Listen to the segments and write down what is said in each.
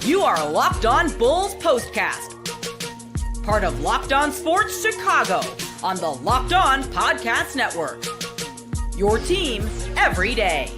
You are Locked On Bulls Postcast, part of Locked On Sports Chicago on the Locked On Podcast Network. Your team every day.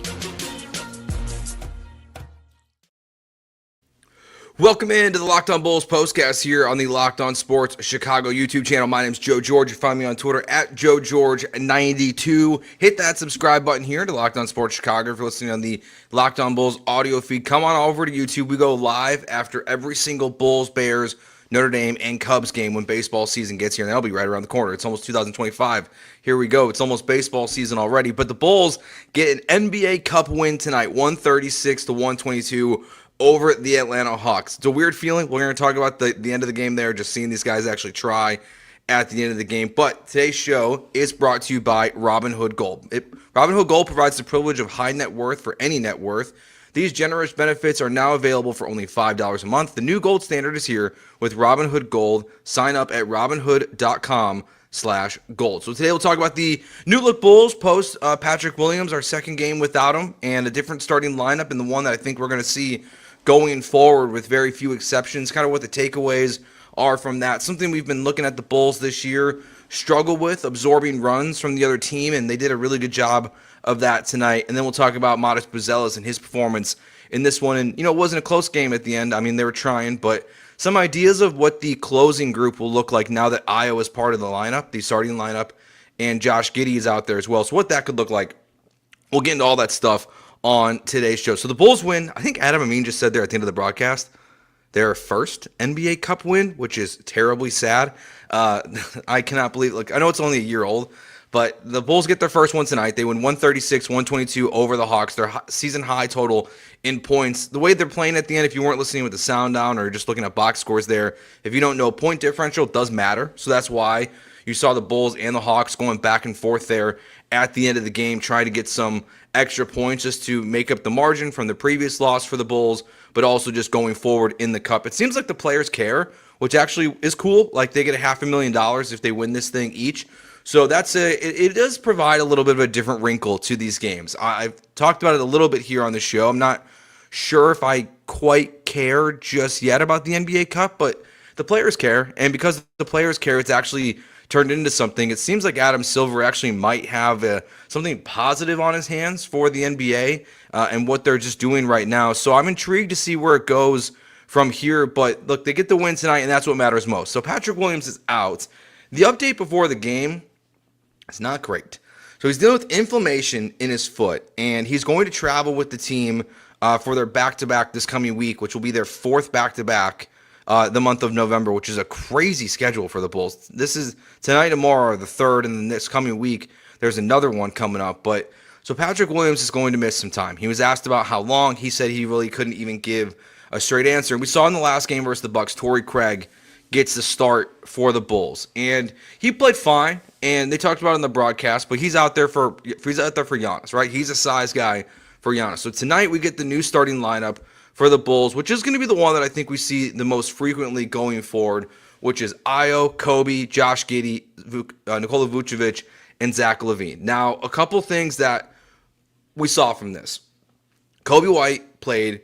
Welcome into the Locked On Bulls Postcast here on the Locked On Sports Chicago YouTube channel. My name is Joe George. You find me on Twitter at JoeGeorge92. Hit that subscribe button here to Locked On Sports Chicago if you're listening on the Locked On Bulls audio feed. Come on over to YouTube. We go live after every single Bulls, Bears, Notre Dame, and Cubs game when baseball season gets here, and that'll be right around the corner. It's almost 2025. Here we go. It's almost baseball season already, but the Bulls get an NBA Cup win tonight, 136-122 over the Atlanta Hawks. It's a weird feeling. We're going to talk about the end of the game there, just seeing these guys actually try at the end of the game. But today's show is brought to you by Robinhood Gold. Robinhood Gold provides the privilege of high net worth for any net worth. These generous benefits are now available for only $5 a month. The new gold standard is here with Robinhood Gold. Sign up at robinhood.com/gold. So today we'll talk about the new look Bulls post Patrick Williams, our second game without him, and a different starting lineup, and the one that I think we're going to see going forward with very few exceptions, kind of what the takeaways are from that. Something we've been looking at the Bulls this year struggle with, absorbing runs from the other team, and they did a really good job of that tonight. And then we'll talk about Modest Buzelis and his performance in this one. And, it wasn't a close game at the end. I mean, they were trying, but some ideas of what the closing group will look like now that Ayo is part of the lineup, the starting lineup, and Josh Giddey is out there as well. So what that could look like, we'll get into all that stuff on today's show. So the Bulls win. I think Adam Amin just said there at the end of the broadcast, their first NBA Cup win, which is terribly sad. I cannot believe, I know it's only a year old, but the Bulls get their first one tonight. They win 136-122 over the Hawks, their season high total in points. The way they're playing at the end, if you weren't listening with the sound down or just looking at box scores there, if you don't know, point differential does matter. So that's why you saw the Bulls and the Hawks going back and forth there at the end of the game, trying to get some extra points just to make up the margin from the previous loss for the Bulls, but also just going forward in the Cup. It seems like the players care, which actually is cool. Like, they get $500,000 if they win this thing each. So it does provide a little bit of a different wrinkle to these games. I've talked about it a little bit here on the show. I'm not sure if I quite care just yet about the NBA Cup, but the players care. And because the players care, it's actually turned into something. It seems like Adam Silver actually might have something positive on his hands for the NBA and what they're just doing right now. So I'm intrigued to see where it goes from here. But look, they get the win tonight, and that's what matters most. So Patrick Williams is out. The update before the game is not great. So he's dealing with inflammation in his foot, and he's going to travel with the team for their back-to-back this coming week, which will be their fourth back-to-back the month of November, which is a crazy schedule for the Bulls. This is tonight, tomorrow, the third, and then this coming week, there's another one coming up. But so Patrick Williams is going to miss some time. He was asked about how long. He said he really couldn't even give a straight answer. We saw in the last game versus the Bucks, Torrey Craig gets the start for the Bulls, and he played fine. And they talked about it in the broadcast, but he's out there for Giannis, right? He's a size guy for Giannis. So tonight we get the new starting lineup for the Bulls, which is going to be the one that I think we see the most frequently going forward, which is Ayo, Kobe, Josh Giddey, Nikola Vucevic, and Zach LaVine. Now, a couple things that we saw from this. Kobe White played.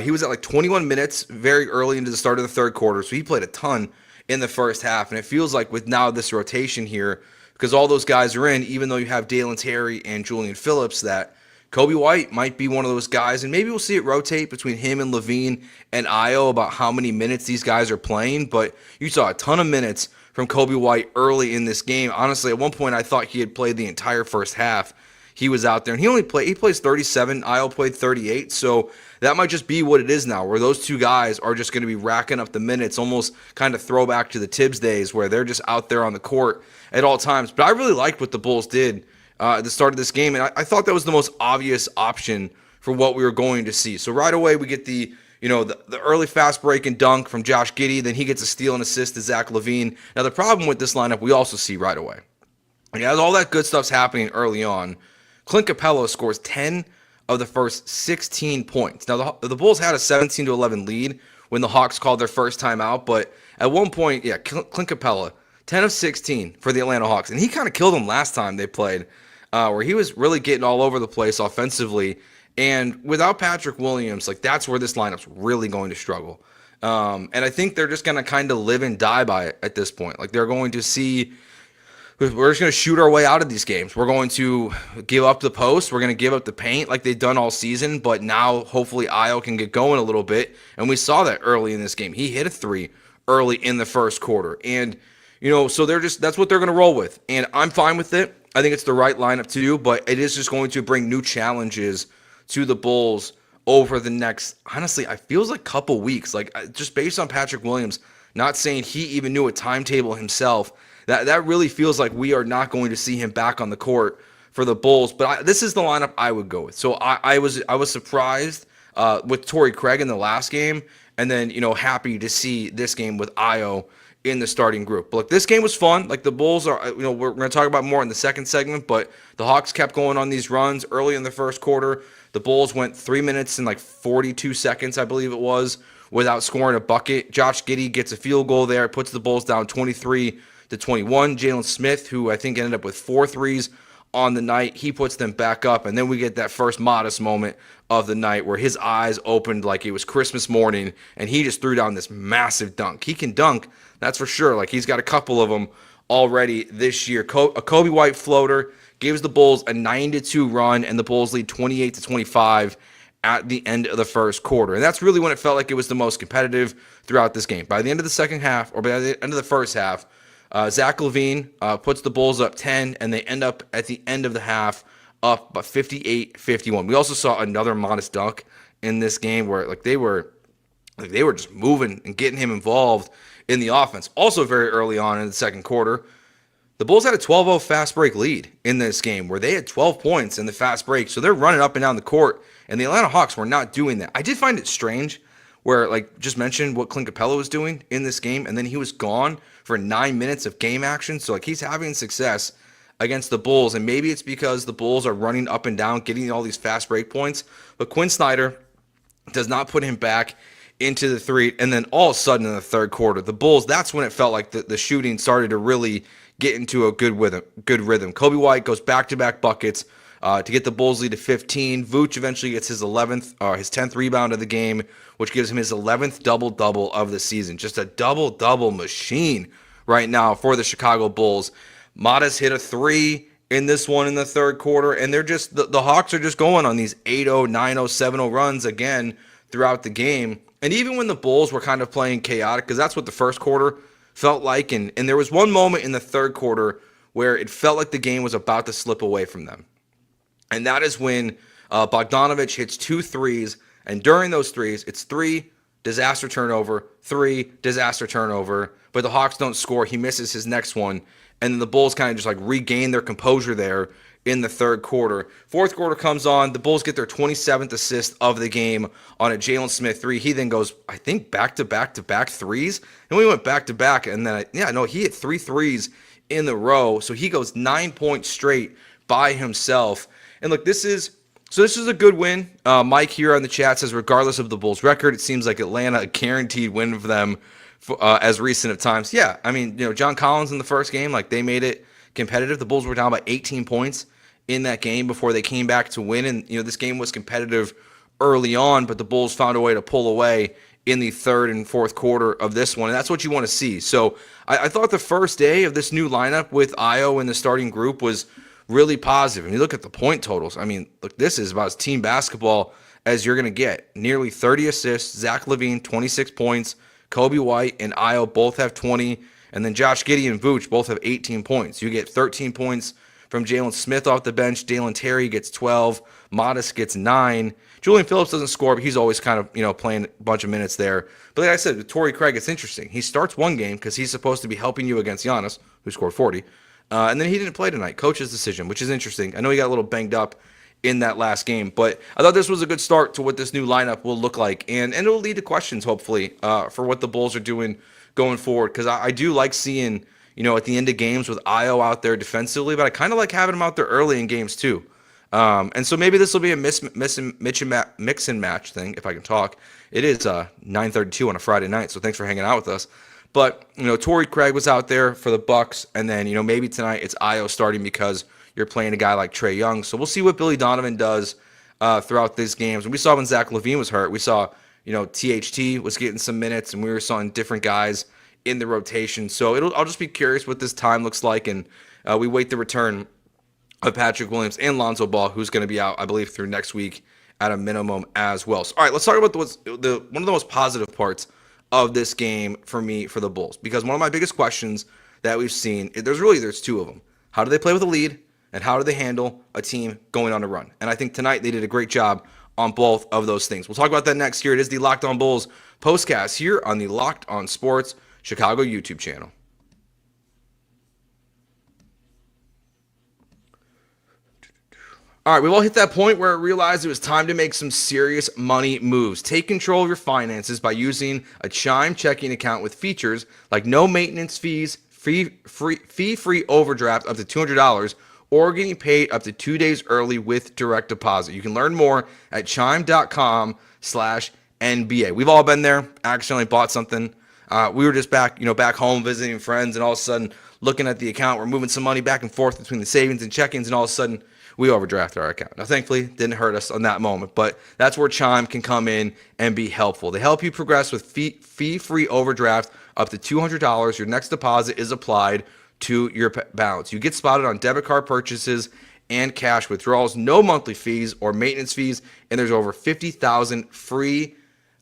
He was at 21 minutes very early into the start of the third quarter, so he played a ton in the first half. And it feels like with now this rotation here, because all those guys are in, even though you have Dalen Terry and Julian Phillips, that Kobe White might be one of those guys, and maybe we'll see it rotate between him and LaVine and Ayo about how many minutes these guys are playing, but you saw a ton of minutes from Kobe White early in this game. Honestly, at one point I thought he had played the entire first half. He was out there, and he plays 37, Ayo played 38, so that might just be what it is now, where those two guys are just going to be racking up the minutes, almost kind of throwback to the Tibbs days, where they're just out there on the court at all times. But I really liked what the Bulls did at the start of this game, and I thought that was the most obvious option for what we were going to see. So right away we get the early fast break and dunk from Josh Giddey, then he gets a steal and assist to Zach LaVine. Now the problem with this lineup we also see right away. And as all that good stuff's happening early on, Clint Capella scores 10 of the first 16 points. Now the Bulls had a 17-11 lead when the Hawks called their first timeout, but at one point, Clint Capella, 10 of 16 for the Atlanta Hawks, and he kind of killed them last time they played, where he was really getting all over the place offensively. And without Patrick Williams, like that's where this lineup's really going to struggle. And I think they're just going to kind of live and die by it at this point. Like they're going to see, we're just going to shoot our way out of these games. We're going to give up the post. We're going to give up the paint like they've done all season. But now hopefully Ayo can get going a little bit. And we saw that early in this game. He hit a three early in the first quarter. And, so that's what they're going to roll with. And I'm fine with it. I think it's the right lineup to do. But it is just going to bring new challenges to the Bulls over the next, honestly, I feels like couple weeks. Like just based on Patrick Williams, not saying he even knew a timetable himself, that really feels like we are not going to see him back on the court for the Bulls. But this is the lineup I would go with. So I was surprised with Torrey Craig in the last game, and then happy to see this game with Ayo in the starting group. But look, this game was fun. Like the Bulls are, we're going to talk about more in the second segment, but the Hawks kept going on these runs early in the first quarter. The Bulls went 3 minutes and like 42 seconds, I believe it was, without scoring a bucket. Josh Giddey gets a field goal there, puts the Bulls down 23-21. Jalen Smith, who I think ended up with 4 threes on the night, he puts them back up. And then we get that first modest moment of the night where his eyes opened like it was Christmas morning, and he just threw down this massive dunk. He can dunk, that's for sure. Like he's got a couple of them already this year. A Kobe White floater gives the Bulls a 9-2 run, and the Bulls lead 28-25 at the end of the first quarter. And that's really when it felt like it was the most competitive throughout this game. By the end of the second half, or by the end of the first half, Zach LaVine puts the Bulls up 10, and they end up at the end of the half up by 58-51. We also saw another modest dunk in this game where they were just moving and getting him involved in the offense. Also very early on in the second quarter, the Bulls had a 12-0 fast break lead in this game where they had 12 points in the fast break. So they're running up and down the court, and the Atlanta Hawks were not doing that. I did find it strange where, just mentioned what Clint Capella was doing in this game, and then he was gone for 9 minutes of game action. So, he's having success against the Bulls, and maybe it's because the Bulls are running up and down, getting all these fast break points. But Quinn Snyder does not put him back into the three, and then all of a sudden in the third quarter, the Bulls, that's when it felt like the shooting started to really get into a good rhythm. Kobe White goes back-to-back buckets to get the Bulls lead to 15. Vooch eventually gets his 10th rebound of the game, which gives him his 11th double-double of the season. Just a double-double machine right now for the Chicago Bulls. Modest hit a three in this one in the third quarter, and they're just the Hawks are just going on these 8-0, 9-0, 7-0 runs again throughout the game. And even when the Bulls were kind of playing chaotic, because that's what the first quarter felt like, and there was one moment in the third quarter where it felt like the game was about to slip away from them. And that is when Bogdanovich hits 2 threes, and during those threes, it's 3 disaster turnover, 3 disaster turnover, but the Hawks don't score. He misses his next one, and then the Bulls kind of just regain their composure there in the third quarter. Fourth quarter comes on. The Bulls get their 27th assist of the game on a Jalen Smith 3. He then goes, I think, back-to-back threes. And we went back-to-back. And then, he hit 3 threes in a row. So he goes 9 points straight by himself. And look, this is a good win. Mike here on the chat says, regardless of the Bulls' record, it seems like Atlanta a guaranteed win for them as recent of times. Yeah, John Collins in the first game, they made it competitive. The Bulls were down by 18 points in that game before they came back to win. And, this game was competitive early on, but the Bulls found a way to pull away in the third and fourth quarter of this one. And that's what you want to see. So I thought the first day of this new lineup with Ayo in the starting group was really positive. And you look at the point totals. This is about as team basketball as you're going to get. Nearly 30 assists. Zach LaVine, 26 points. Kobe White and Ayo both have 20. And then Josh Giddey and Vooch both have 18 points. You get 13 points from Jalen Smith off the bench. Dalen Terry gets 12. Modest gets 9. Julian Phillips doesn't score, but he's always kind of, playing a bunch of minutes there. But like I said, with Torrey Craig, it's interesting. He starts one game because he's supposed to be helping you against Giannis, who scored 40. And then he didn't play tonight. Coach's decision, which is interesting. I know he got a little banged up in that last game, but I thought this was a good start to what this new lineup will look like. And it will lead to questions, hopefully, for what the Bulls are doing going forward. Because I do like seeing, at the end of games with Ayo out there defensively, but I kind of like having him out there early in games too. And so maybe this will be a mix and match thing, if I can talk. It is 9:32 on a Friday night, so thanks for hanging out with us. But, Torrey Craig was out there for the Bucks, and then, maybe tonight it's Ayo starting because you're playing a guy like Trae Young. So we'll see what Billy Donovan does throughout these games. And we saw when Zach LaVine was hurt, we saw, THT was getting some minutes, and we were seeing different guys in the rotation. So I'll just be curious what this time looks like, and we wait the return of Patrick Williams and Lonzo Ball, who's going to be out, I believe, through next week at a minimum as well. So, all right, let's talk about one of the most positive parts of this game for me for the Bulls, because one of my biggest questions that we've seen, there's two of them. How do they play with a lead, and how do they handle a team going on a run? And I think tonight they did a great job on both of those things. We'll talk about that next. Here it is, the Locked On Bulls postcast here on the Locked On Sports Chicago YouTube channel. All right, we've all hit that point where I realized it was time to make some serious money moves. Take control of your finances by using a Chime checking account with features like no maintenance fees, fee-free overdraft up to $200, or getting paid up to 2 days early with direct deposit. You can learn more at chime.com/NBA. We've all been there, accidentally bought something. We were just back home visiting friends, and all of a sudden looking at the account, we're moving some money back and forth between the savings and check-ins, and all of a sudden we overdrafted our account. Now, thankfully, it didn't hurt us on that moment, but that's where Chime can come in and be helpful. They help you progress with fee-free overdraft up to $200. Your next deposit is applied to your balance. You get spotted on debit card purchases and cash withdrawals, no monthly fees or maintenance fees, and there's over 50,000 fee-free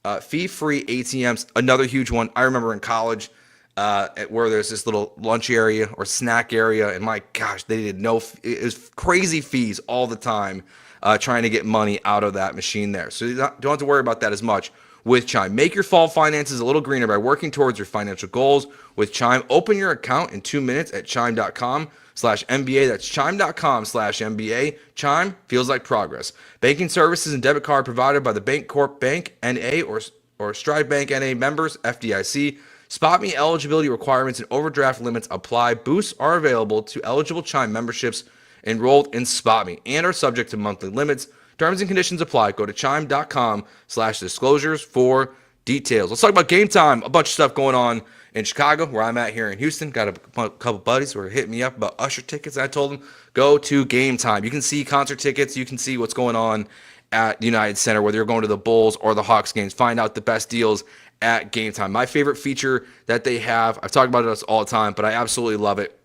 ATMs. Another huge one. I remember in college, where there's this little lunch area or snack area, and my gosh, it was crazy fees all the time trying to get money out of that machine there. So you don't have to worry about that as much with Chime. Make your fall finances a little greener by working towards your financial goals with Chime. Open your account in 2 minutes at chime.com/NBA. That's chime.com/NBA. Chime feels like progress. Banking services and debit card provided by the Bancorp Bank NA or Stride Bank NA members, FDIC. Spot Me eligibility requirements and overdraft limits apply. Boosts are available to eligible Chime memberships enrolled in Spot Me and are subject to monthly limits. Terms and conditions apply. Go to chime.com/disclosures for details. Let's talk about Gametime. A bunch of stuff going on in Chicago, where I'm at here in Houston. Got a couple buddies who are hitting me up about Usher tickets. I told them, go to Gametime. You can see concert tickets. You can see what's going on at United Center, whether you're going to the Bulls or the Hawks games. Find out the best deals at Gametime. My favorite feature that they have, I've talked about it all the time, but I absolutely love it.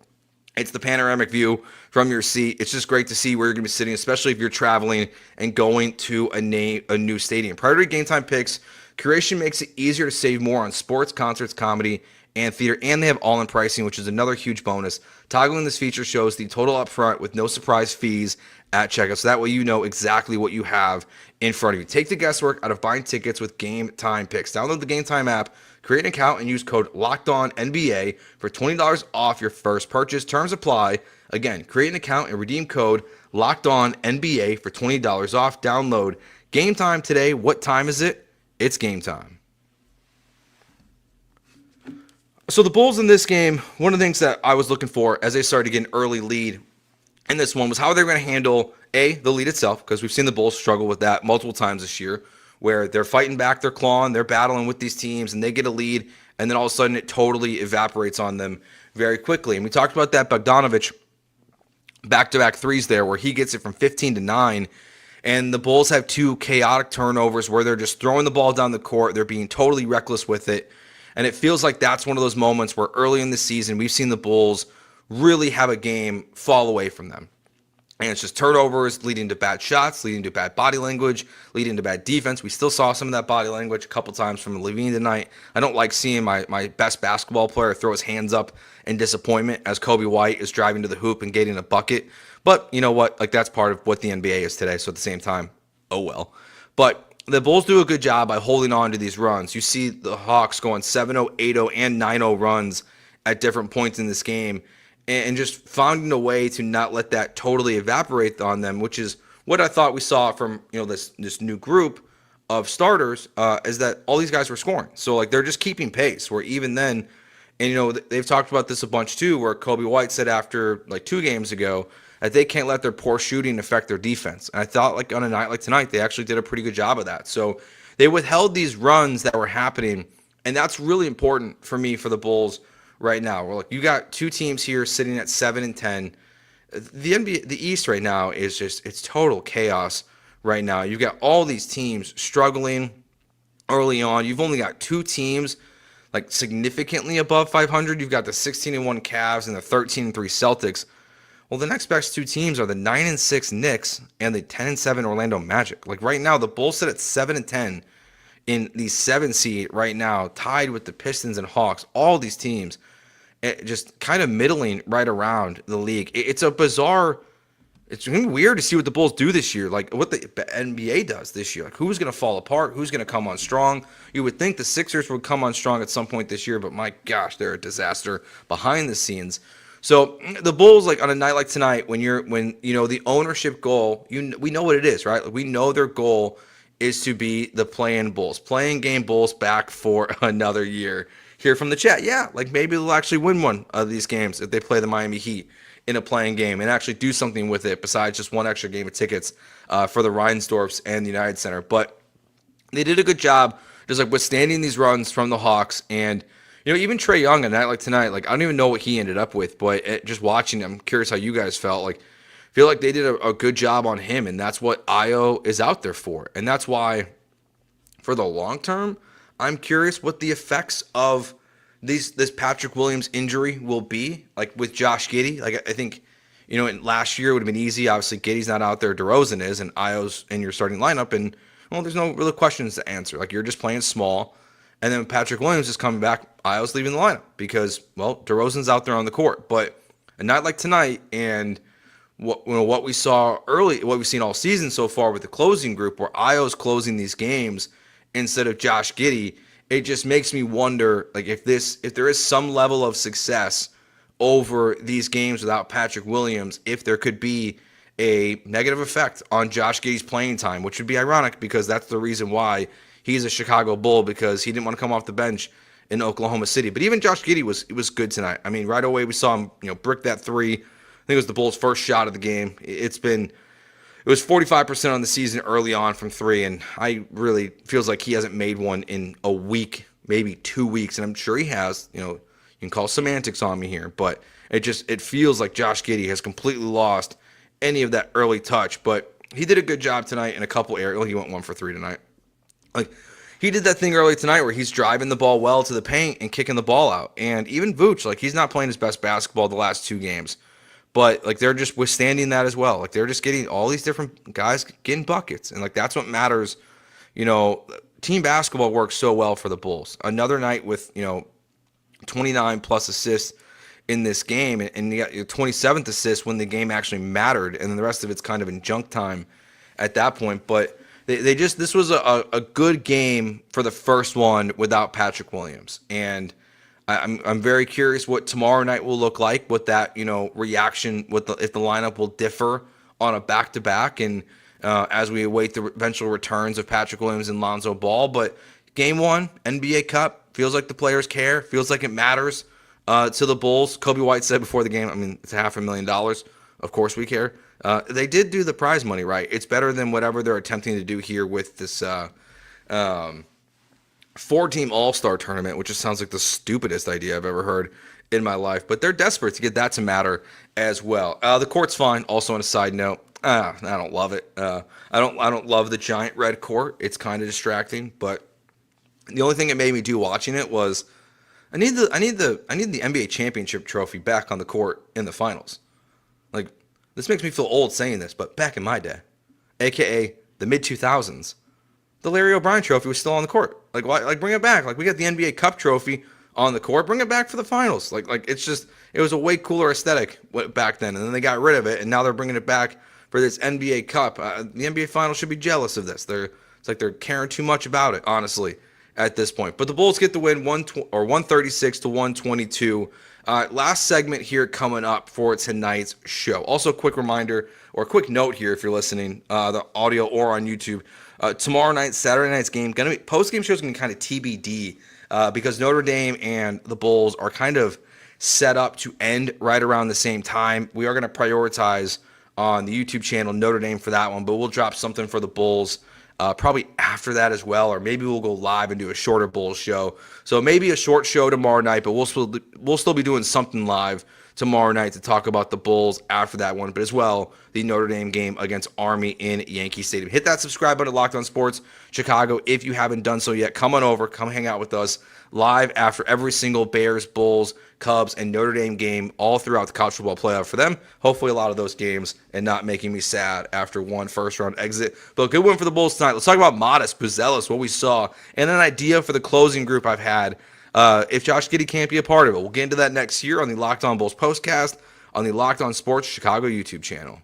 It's the panoramic view from your seat. It's just great to see where you're going to be sitting, especially if you're traveling and going to a new stadium. Priority Gametime picks. Curation makes it easier to save more on sports, concerts, comedy, and theater, and they have all-in pricing, which is another huge bonus. Toggling this feature shows the total upfront with no surprise fees at checkout, so that way you know exactly what you have in front of you. Take the guesswork out of buying tickets with Gametime picks. Download the Gametime app, create an account, and use code LOCKEDONNBA for $20 off your first purchase. Terms apply. Again, create an account and redeem code LOCKEDONNBA for $20 off. Download Gametime today. What time is it? It's game time. So the Bulls in this game, one of the things that I was looking for as they started to get an early lead in this one was how they're going to handle, the lead itself, because we've seen the Bulls struggle with that multiple times this year, where they're fighting back, they're clawing, they're battling with these teams, and they get a lead, and then all of a sudden it totally evaporates on them very quickly. And we talked about that Bogdanovic back-to-back threes there, where he gets it from 15 to 9, and the Bulls have two chaotic turnovers where they're just throwing the ball down the court, they're being totally reckless with it, and it feels like that's one of those moments where early in the season we've seen the Bulls really have a game fall away from them. And it's just turnovers leading to bad shots, leading to bad body language, leading to bad defense. We still saw some of that body language a couple times from LaVine tonight. I don't like seeing my best basketball player throw his hands up in disappointment as Kobe White is driving to the hoop and getting a bucket. But you know what? Like, that's part of what the NBA is today. So at the same time, oh well. But the Bulls do a good job by holding on to these runs. You see the Hawks going 7-0, 8-0, and 9-0 runs at different points in this game, and just finding a way to not let that totally evaporate on them, which is what I thought we saw from this new group of starters, is that all these guys were scoring. So like they're just keeping pace. Where even then, and they've talked about this a bunch too, where Kobe White said after like 2 games ago that they can't let their poor shooting affect their defense. And I thought like on a night like tonight, they actually did a pretty good job of that. So they withheld these runs that were happening, and that's really important for me for the Bulls right now. We're like, you got 2 teams here sitting at 7 and 10. The NBA, the East right now is just, it's total chaos right now. You've got all these teams struggling early on. You've only got 2 teams like significantly above 500. You've got the 16-1 Cavs and the 13-3 Celtics. Well, the next best 2 teams are the 9-6 Knicks and the 10-7 Orlando Magic. Like right now, the Bulls sit at 7-10 in the 7 seed right now, tied with the Pistons and Hawks. All these teams just kind of middling right around the league. It's a bizarre. It's going to be weird to see what the Bulls do this year, like what the NBA does this year. Like who's going to fall apart, who's going to come on strong. You would think the Sixers would come on strong at some point this year, but my gosh, they're a disaster behind the scenes. So the Bulls, like on a night like tonight, when the ownership goal, we know what it is, right? Like, we know their goal is to be the play-in game Bulls back for another year. Hear from the chat, yeah, like maybe they'll actually win one of these games if they play the Miami Heat in a playing game and actually do something with it besides just one extra game of tickets for the Reinsdorfs and the United Center. But they did a good job just like withstanding these runs from the Hawks. And even Trae Young, a night like tonight, like I don't even know what he ended up with, but just watching him, I'm curious how you guys felt. Like, I feel like they did a good job on him, and that's what Io is out there for. And that's why, for the long term, I'm curious what the effects of this Patrick Williams injury will be, like with Josh Giddey. Like I think, last year it would have been easy. Obviously, Giddey's not out there, DeRozan is, and Io's in your starting lineup, and well, there's no real questions to answer. Like you're just playing small. And then Patrick Williams is coming back. Io's leaving the lineup because, well, DeRozan's out there on the court. But a night like tonight, and what we saw early, what we've seen all season so far with the closing group, where Io's closing these games instead of Josh Giddey, it just makes me wonder, like if there is some level of success over these games without Patrick Williams, if there could be a negative effect on Josh Giddey's playing time, which would be ironic because that's the reason why he's a Chicago Bull, because he didn't want to come off the bench in Oklahoma City. But even Josh Giddey was good tonight. I mean, right away we saw him, brick that 3. I think it was the Bulls' first shot of the game. It was 45% on the season early on from 3, and I really feels like he hasn't made one in a week, maybe 2 weeks, and I'm sure he has. You can call semantics on me here, but it feels like Josh Giddey has completely lost any of that early touch. But he did a good job tonight in a couple areas. Well, he went 1 for 3 tonight. Like, he did that thing early tonight where he's driving the ball well to the paint and kicking the ball out. And even Vooch, like, he's not playing his best basketball the last 2 games. But, like, they're just withstanding that as well. Like, they're just getting all these different guys getting buckets. And, like, that's what matters. Team basketball works so well for the Bulls. Another night with, 29-plus assists in this game. And you got your 27th assist when the game actually mattered. And then the rest of it's kind of in junk time at that point. But this was a good game for the first one without Patrick Williams. And I'm very curious what tomorrow night will look like, what that, reaction, if the lineup will differ on a back-to-back, and as we await the eventual returns of Patrick Williams and Lonzo Ball. But game 1, NBA Cup, feels like the players care, feels like it matters to the Bulls. Kobe White said before the game, I mean, it's $500,000. Of course we care. They did do the prize money right. It's better than whatever they're attempting to do here with this 4-team All-Star tournament, which just sounds like the stupidest idea I've ever heard in my life. But they're desperate to get that to matter as well. The court's fine. Also, on a side note, I don't love it. I don't love the giant red court. It's kind of distracting. But the only thing it made me do watching it was I need the NBA championship trophy back on the court in the finals. Like, this makes me feel old saying this, but back in my day, aka the mid-2000s, the Larry O'Brien trophy was still on the court. Like, why? Like, bring it back. Like, we got the NBA Cup trophy on the court. Bring it back for the finals. Like it was a way cooler aesthetic back then, and then they got rid of it, and now they're bringing it back for this NBA Cup. The NBA Finals should be jealous of this. It's like they're caring too much about it, honestly, at this point. But the Bulls get the win, 136-122. Last segment here coming up for tonight's show. Also, quick reminder or quick note here if you're listening, the audio or on YouTube. Tomorrow night, Saturday night's game, post-game show is going to be kind of TBD because Notre Dame and the Bulls are kind of set up to end right around the same time. We are going to prioritize on the YouTube channel Notre Dame for that one, but we'll drop something for the Bulls probably after that as well, or maybe we'll go live and do a shorter Bulls show. So maybe a short show tomorrow night, but we'll still be doing something live tomorrow night to talk about the Bulls after that one, but as well, the Notre Dame game against Army in Yankee Stadium. Hit that subscribe button at Locked On Sports Chicago if you haven't done so yet. Come on over, come hang out with us live after every single Bears, Bulls, Cubs, and Notre Dame game all throughout the college football playoff for them. Hopefully a lot of those games and not making me sad after one first-round exit. But a good win for the Bulls tonight. Let's talk about Modest, Buzelis, what we saw, and an idea for the closing group I've had if Josh Giddey can't be a part of it. We'll get into that next year on the Locked On Bulls postcast on the Locked On Sports Chicago YouTube channel.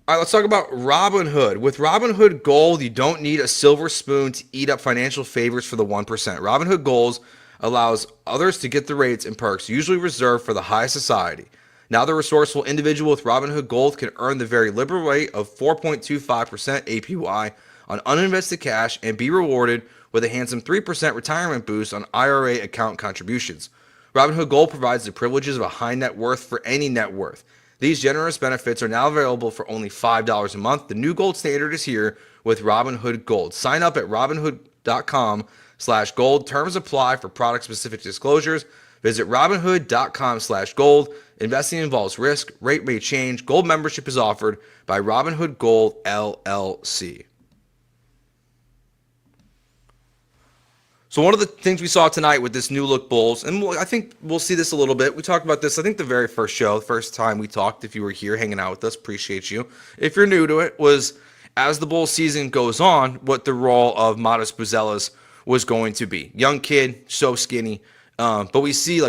All right, let's talk about Robinhood. With Robinhood Gold, you don't need a silver spoon to eat up financial favors for the 1%. Robinhood Gold allows others to get the rates and perks usually reserved for the high society. Now the resourceful individual with Robinhood Gold can earn the very liberal rate of 4.25% APY on uninvested cash and be rewarded with a handsome 3% retirement boost on IRA account contributions. Robinhood Gold provides the privileges of a high net worth for any net worth. These generous benefits are now available for only $5 a month. The new gold standard is here with Robinhood Gold. Sign up at Robinhood.com/gold. Terms apply for product-specific disclosures. Visit Robinhood.com/gold. Investing involves risk. Rate may change. Gold membership is offered by Robinhood Gold, LLC. So one of the things we saw tonight with this new look Bulls, and I think we'll see this a little bit. We talked about this, I think, the very first show, first time we talked. If you were here hanging out with us, appreciate you. If you're new to it, was as the Bulls season goes on, what the role of Modest Buzelis was going to be. Young kid, so skinny, but we see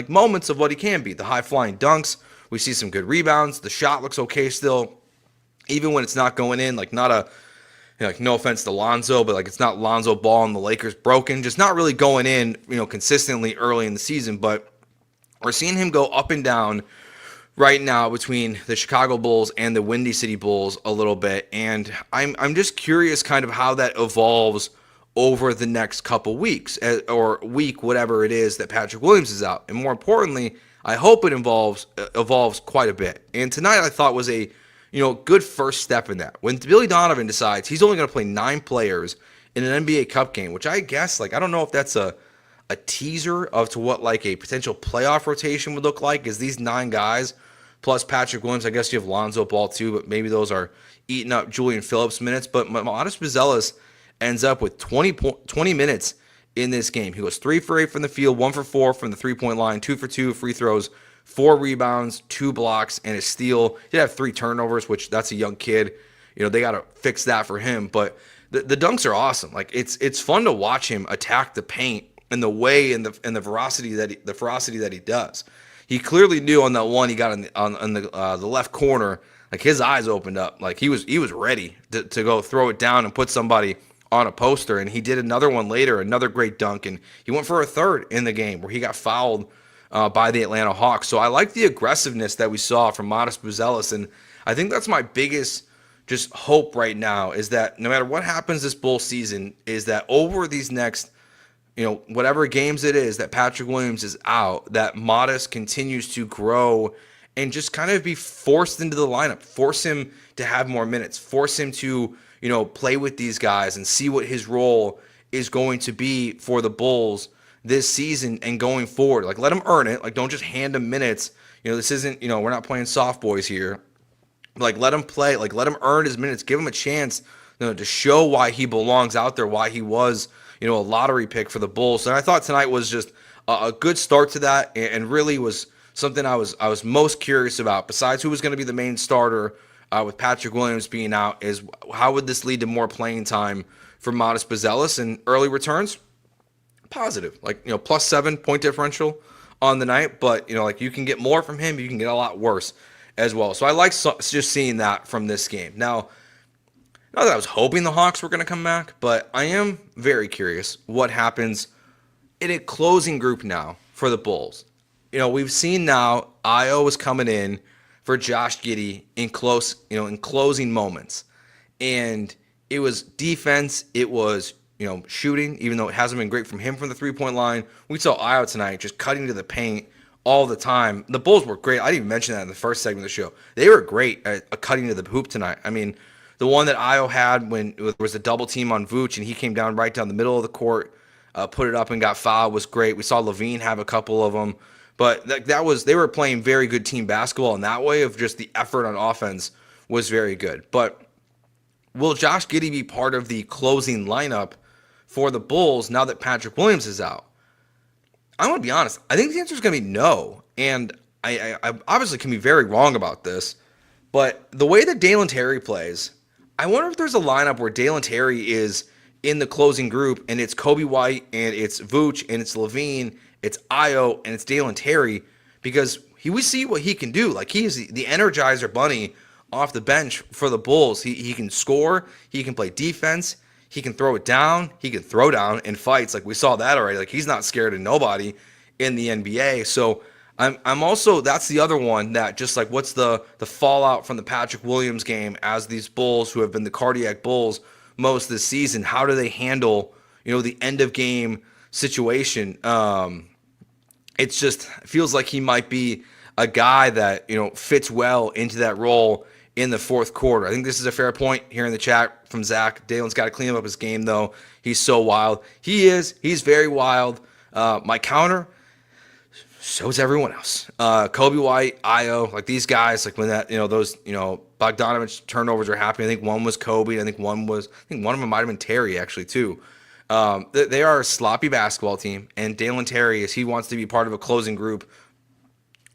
moments of what he can be. The high flying dunks, we see some good rebounds. The shot looks okay still, even when it's not going in. No offense to Lonzo, but it's not Lonzo Ball and the Lakers broken, just not really going in, consistently early in the season. But we're seeing him go up and down right now between the Chicago Bulls and the Windy City Bulls a little bit, and I'm just curious kind of how that evolves over the next couple weeks or week, whatever it is that Patrick Williams is out, and more importantly, I hope it evolves quite a bit. And tonight I thought was a good first step in that. When Billy Donovan decides he's only going to play 9 players in an NBA Cup game, which I guess, I don't know if that's a teaser of to what a potential playoff rotation would look like, is these 9 guys plus Patrick Williams. I guess you have Lonzo Ball too, but maybe those are eating up Julian Phillips minutes. But Modest Buzelis ends up with 20 minutes in this game. He goes 3 for 8 from the field, 1 for 4 from the three-point line, 2 for 2 free throws, 4 rebounds, 2 blocks, and a steal. He did have 3 turnovers, which that's a young kid. They got to fix that for him. But the dunks are awesome. It's fun to watch him attack the paint and the way and the ferocity that he does. He clearly knew on that one he got on the left corner. His eyes opened up. He was ready to go throw it down and put somebody on a poster. And he did another one later, another great dunk, and he went for a third in the game where he got fouled by the Atlanta Hawks. So I like the aggressiveness that we saw from Modest Buzelis, and I think that's my biggest just hope right now, is that no matter what happens this Bull season, is that over these next, whatever games it is that Patrick Williams is out, that Modest continues to grow and just kind of be forced into the lineup, force him to have more minutes, force him to, play with these guys and see what his role is going to be for the Bulls this season and going forward. Let him earn it. Don't just hand him minutes. This isn't, we're not playing soft boys here. Let him play. Let him earn his minutes. Give him a chance, to show why he belongs out there, why he was, a lottery pick for the Bulls. And I thought tonight was just a good start to that, and really was something I was most curious about. Besides who was going to be the main starter with Patrick Williams being out, is how would this lead to more playing time for Modest Buzelis and early returns? Positive, plus 7 point differential on the night, but you can get more from him, you can get a lot worse as well. So I like just seeing that from this game. Now, not that I was hoping the Hawks were going to come back, but I am very curious what happens in a closing group now for the Bulls. We've seen now Io is coming in for Josh Giddey in closing moments, and it was defense, it was shooting, even though it hasn't been great from him from the three-point line. We saw Io tonight just cutting to the paint all the time. The Bulls were great. I didn't even mention that in the first segment of the show. They were great at cutting to the hoop tonight. I mean, the one that Io had when it was a double team on Vooch and he came down right down the middle of the court, put it up and got fouled was great. We saw Levine have a couple of them. But they were playing very good team basketball, and that way of just the effort on offense was very good. But will Josh Giddey be part of the closing lineup for the Bulls now that Patrick Williams is out? I'm going to be honest. I think the answer is going to be no. And I obviously can be very wrong about this, but the way that Dalen Terry plays, I wonder if there's a lineup where Dalen Terry is in the closing group and it's Kobe White and it's Vooch and it's Levine, it's Io and it's Dalen Terry, because we see what he can do. Like, he is the Energizer Bunny off the bench for the Bulls. He can score, he can play defense, he can throw it down, he can throw down in fights. Like, we saw that already. Like, he's not scared of nobody in the NBA. So I'm also, that's the other one that just like, what's the fallout from the Patrick Williams game as these Bulls who have been the cardiac Bulls most this season, how do they handle, the end of game situation? It feels like he might be a guy that, fits well into that role in the fourth quarter. I think this is a fair point here in the chat from Zach. Dalen's got to clean up his game, though. He's so wild. He's very wild. My counter, so's everyone else. Kobe White, Io, like these guys, like when that, those, Bogdanovich turnovers are happening. I think one was Kobe. I think one of them might have been Terry, actually, too. They are a sloppy basketball team, and Dalen Terry, as he wants to be part of a closing group,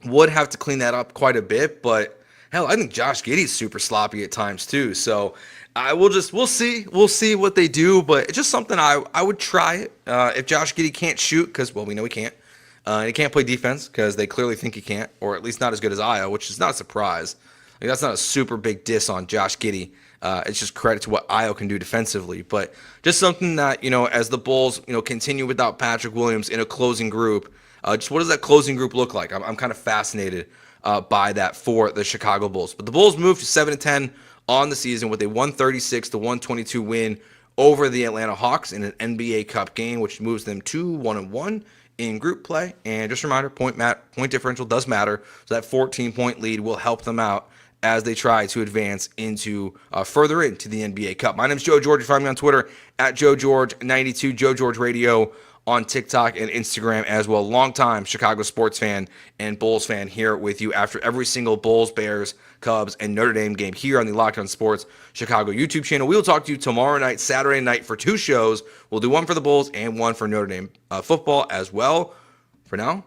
would have to clean that up quite a bit. But hell, I think Josh Giddey's super sloppy at times too. So we'll see what they do. But it's just something I would try it if Josh Giddey can't shoot, because we know he can't. And he can't play defense because they clearly think he can't, or at least not as good as Io, which is not a surprise. Like, that's not a super big diss on Josh Giddey. It's just credit to what Io can do defensively. But just something that, as the Bulls, continue without Patrick Williams in a closing group, just what does that closing group look like? I'm kind of fascinated by that for the Chicago Bulls. But the Bulls moved to 7-10 on the season with a 136-122 win over the Atlanta Hawks in an NBA Cup game, which moves them to 1-1 in group play. And just a reminder, point differential does matter. So that 14-point lead will help them out as they try to advance into further into the NBA Cup. My name is Joe George. You find me on Twitter at JoeGeorge92, Joe George Radio on TikTok and Instagram as well. Longtime Chicago sports fan and Bulls fan here with you after every single Bulls, Bears, Cubs, and Notre Dame game here on the Locked On Sports Chicago YouTube channel. We will talk to you tomorrow night, Saturday night, for 2 shows. We'll do one for the Bulls and one for Notre Dame football as well. For now,